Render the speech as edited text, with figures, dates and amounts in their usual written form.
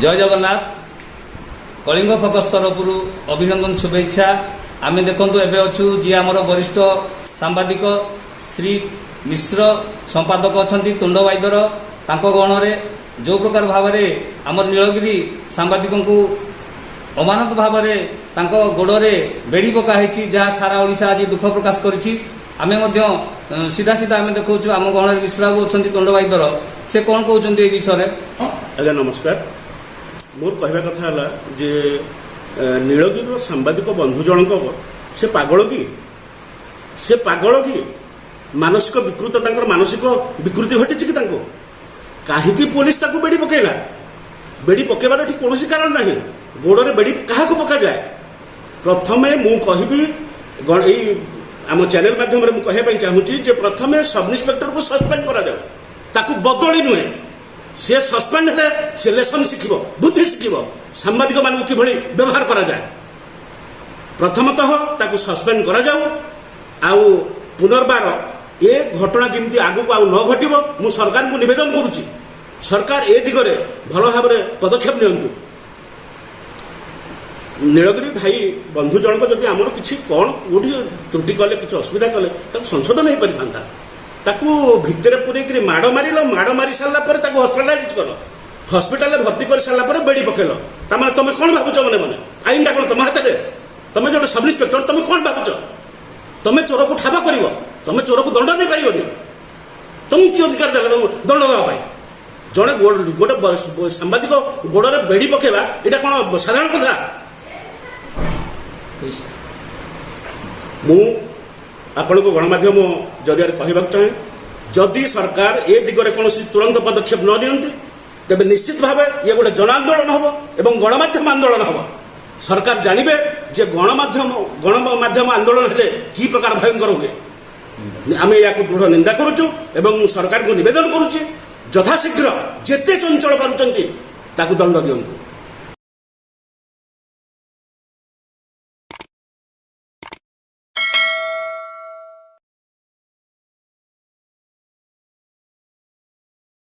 जय जगन्नाथ कलिंग फोकस तरफ अभिनंदन शुभेच्छा। आम देखु एवं अच्छु जी आमर वरिष्ठ सांबादिक श्री मिश्र संपादक अच्छा तुंडवाईदर गणरे जो प्रकार भाव आमर नीलगिरी सांबादिक अमानत भाव गोड़े बेड़ी पकाई जहाँ सारा ओडिशा आज दुख प्रकाश करी सीधा सीधा आम देखु आम गणरे मिश्र बाबू अच्छा तुंडवाईदर से कौन कहते विषय। आज्ञा नमस्कार। मोर कहवा कथा है जे नीलगिरी सांबादिक बंधु जनक से पागल कि मानसिक विकृत मानसिक विकृति घटी कि कहीं पुलिस बेड़ी पकेला बेड़ी पकेबार कौन कारण ना गोड़े बेड़ी क्या पका जाए। प्रथम मु कहबी आम चैनल माध्यम कहवाई चाहूँगी प्रथम सब इन्स्पेक्टर को सस्पेंड करा बदली नुहे से सस्पेंड है से लेसन शिखिब बुद्धि शिखिब सांबादिक मान कि व्यवहार करा जाए। प्रथमतः ताकू सस्पेंड करा जाऊ आउ पुनर्बार ए घटना जमी आगू आउ न घटब मु सरकार को निवेदन करुच्ची सरकार ए दिगरे भल भाव पदक्षेप नियंतु। नीलगिरी भाई बंधु जनक जदि आमर किसी कौन कौटी त्रुटि कले कि असुविधा कले संशोधन हो पारि था भितर पूरे माड़ मारी सारा हस्पिटालाइज कर हस्पिटाल भर्ती कर सारा बेड़ी पकेल तमें तुम कौन भावुच मन मन आईन टा कौन तुम हाथ में तुम जो सब इन्स्पेक्टर तुम कौन भावुच तुम चोर को ठाब कर तुम चोर को दंड दे पार तुम कि अधिकार देगा दंड देवाई जड़े गोटे सांबादिक गोड़े बेड़ी पकेवा यहाँ कौन साधारण कथा। मु आपण को गणमाध्यम जरिया कहवाक चाहे जदि सरकार ए दिगरे कौन तुरंत पदक्षेप न नियंती तेज निश्चित भाव ये गोटे जन आंदोलन हम एवं गणमाध्यम आंदोलन हम सरकार जानवे जे गणमाध्यम आंदोलन हेले कि प्रकार भयंकर हुए। आम या दृढ़ निंदा करुचु एवं सरकार को निवेदन करुचे यथाशीघ्र जेते चंचल पारुचंती ताकू दंड दियंतु।